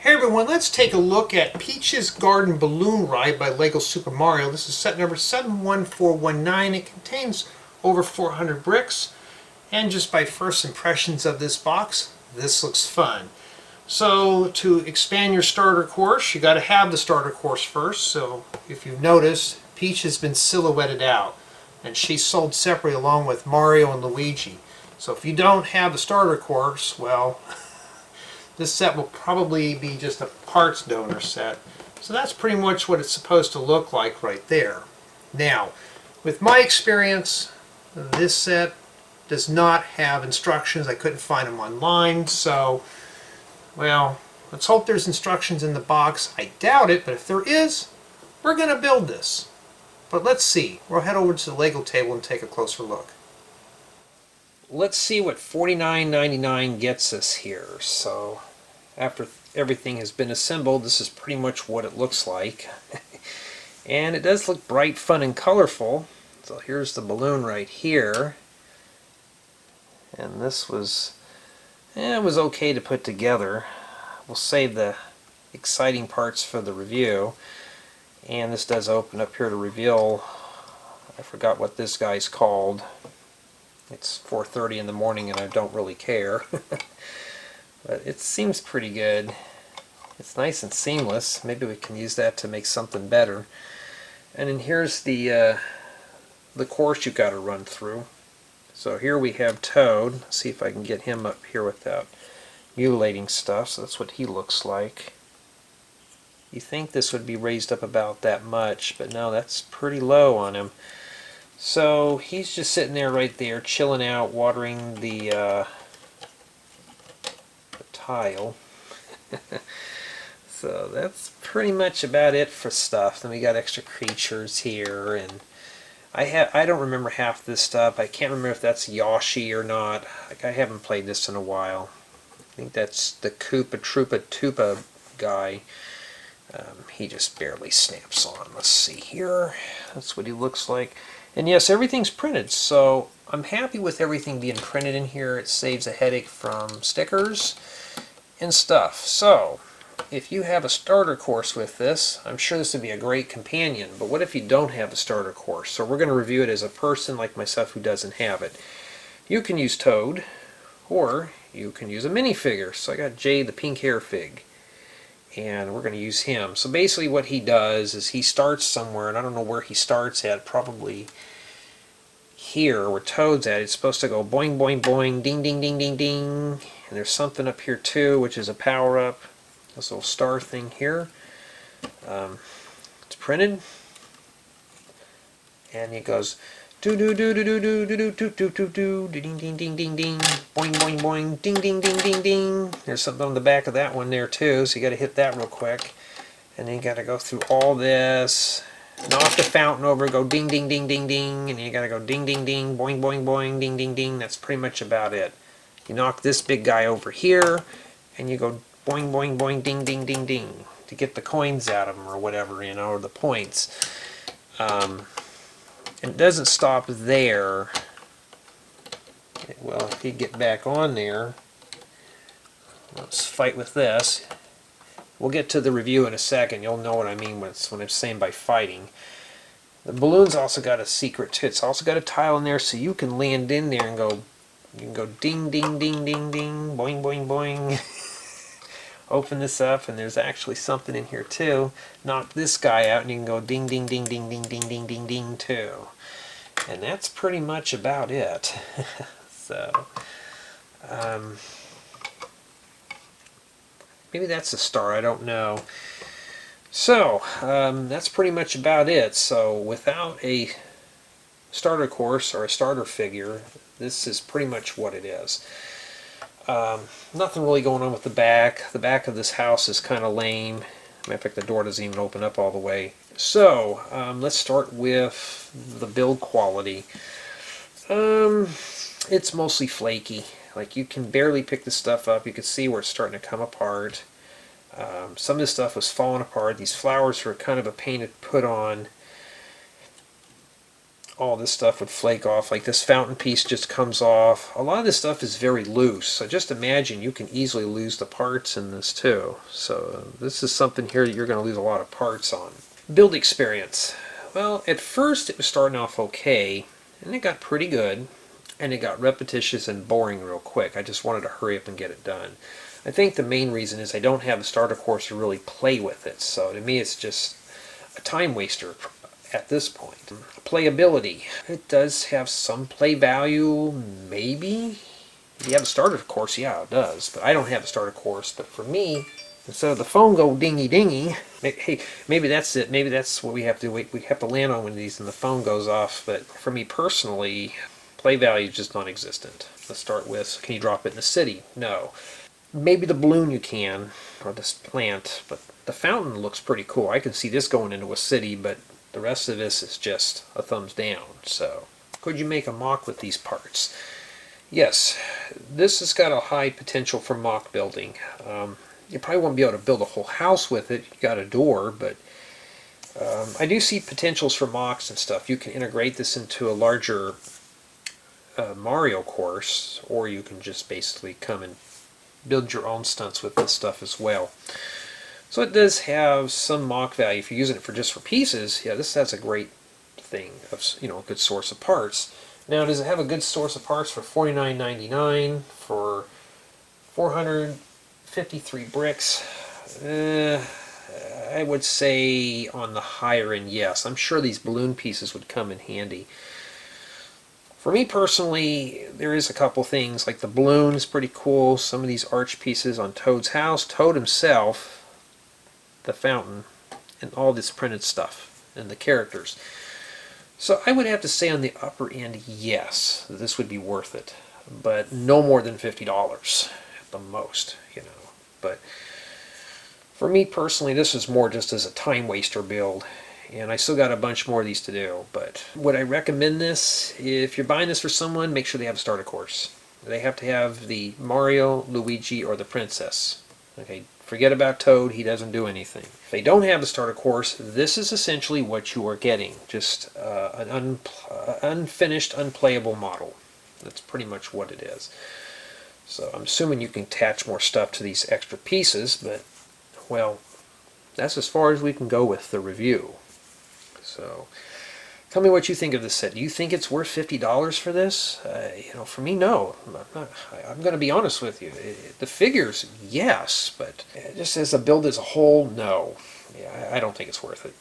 Hey everyone, let's take a look at Peach's Garden Balloon Ride by LEGO Super Mario. This is set number 71419. It contains over 400 bricks. And just by first impressions of this box, this looks fun. So to expand your starter course, you got to have the starter course first. So if you've noticed, Peach has been silhouetted out. And she's sold separately along with Mario and Luigi. So if you don't have the starter course, well, this set will probably be just a parts donor set. So that's pretty much what it's supposed to look like right there. Now, with my experience, this set does not have instructions. I couldn't find them online, so, well, let's hope there's instructions in the box. I doubt it, but if there is, we're going to build this. But let's see. We'll head over to the Lego table and take a closer look. Let's see what $49.99 gets us here. So after everything has been assembled, this is pretty much what it looks like. And it does look bright, fun, and colorful. So here's the balloon right here. And this was, it was okay to put together. We'll save the exciting parts for the review. And this does open up here to reveal, I forgot what this guy's called. It's 4:30 in the morning and I don't really care. But it seems pretty good. It's nice and seamless. Maybe we can use that to make something better. And then here's the course you've got to run through. So here we have Toad. Let's see if I can get him up here without mutilating stuff. So that's what he looks like. You think this would be raised up about that much, but no, that's pretty low on him. So he's just sitting there right there, chilling out, watering the tile. So that's pretty much about it for stuff. Then we got extra creatures here, and I don't remember half this stuff. I can't remember if that's Yoshi or not. Like, I haven't played this in a while. I think that's the Koopa Troopa Tupa guy. He just barely snaps on. Let's see here. That's what he looks like. And yes, everything's printed, so I'm happy with everything being printed in here. It saves a headache from stickers and stuff. So, if you have a starter course with this, I'm sure this would be a great companion. But what if you don't have the starter course? So we're going to review it as a person like myself who doesn't have it. You can use Toad, or you can use a minifigure. So I got Jay the pink hair fig. And we're going to use him. So basically what he does is he starts somewhere, and I don't know where he starts at, probably here where Toad's at. It's supposed to go boing, boing, boing, ding, ding, ding, ding, ding. And there's something up here too, which is a power-up. This little star thing here. It's printed. And it goes do do do do do do do do do do do do ding ding ding ding ding boing boing boing ding ding ding ding ding. There's something on the back of that one there too, so you got to hit that real quick, and then you got to go through all this, knock the fountain over, go ding ding ding ding ding, and then you got to go ding ding ding boing boing boing ding ding ding. That's pretty much about it. You knock this big guy over here, and you go boing boing boing ding ding ding ding to get the coins out of him or whatever, you know, or the points. It doesn't stop there. Well, if you get back on there, let's fight with this. We'll get to the review in a second. You'll know what I mean when I'm saying by fighting. The balloon's also got a secret too. It's also got a tile in there, so you can land in there and go. You can go ding ding ding ding ding, boing boing boing. Open this up, and there's actually something in here too. Knock this guy out, and you can go ding ding ding ding ding ding ding ding ding too. And that's pretty much about it. So, maybe that's a star, I don't know. So, that's pretty much about it. So, without a starter course or a starter figure, this is pretty much what it is. Nothing really going on with the back. The back of this house is kind of lame. Matter of fact, the door doesn't even open up all the way. So, let's start with the build quality. It's mostly flaky. Like, you can barely pick this stuff up. You can see where it's starting to come apart. Some of this stuff was falling apart. These flowers were kind of a pain to put on. all this stuff would flake off. Like this fountain piece just comes off. A lot of this stuff is very loose, so just imagine you can easily lose the parts in this too. So this is something here that you're going to lose a lot of parts on. Build experience. Well, at first it was starting off okay, and it got pretty good, and it got repetitious and boring real quick. I just wanted to hurry up and get it done. I think the main reason is I don't have a starter course to really play with it, so to me it's just a time waster at this point. Playability. It does have some play value, maybe. If you have a starter course, yeah, it does. But I don't have a starter course. But for me, instead of the phone go dingy dingy, hey, maybe that's it. Maybe that's what we have to wait. We have to land on one of these and the phone goes off. But for me personally, play value is just non-existent. Let's start with, can you drop it in the city? No. Maybe the balloon you can, or this plant, but the fountain looks pretty cool. I can see this going into a city, but the rest of this is just a thumbs down. So, could you make a mock with these parts? Yes, this has got a high potential for mock building. You probably won't be able to build a whole house with it. You got a door, but I do see potentials for mocks and stuff. You can integrate this into a larger Mario course, or you can just basically come and build your own stunts with this stuff as well. So it does have some mock value. If you're using it for just for pieces, yeah, this has a great thing of, you know, a good source of parts. Now, does it have a good source of parts for $49.99 for 453 bricks? I would say on the higher end, yes. I'm sure these balloon pieces would come in handy. For me personally, there is a couple things, like the balloon is pretty cool. Some of these arch pieces on Toad's house, Toad himself, the fountain, and all this printed stuff, and the characters. So I would have to say on the upper end, yes, this would be worth it. But no more than $50 at the most, you know. But for me personally, this is more just as a time waster build. And I still got a bunch more of these to do. But would I recommend this? If you're buying this for someone, make sure they have a starter course. They have to have the Mario, Luigi, or the Princess. Okay, forget about Toad, he doesn't do anything. If they don't have the starter course, this is essentially what you are getting. Just an unfinished, unplayable model. That's pretty much what it is. So I'm assuming you can attach more stuff to these extra pieces, but, well, that's as far as we can go with the review. So, tell me what you think of this set. Do you think it's worth $50 for this? You know, for me, no. I'm going to be honest with you. The figures, yes, but just as a build as a whole, no. Yeah, I don't think it's worth it.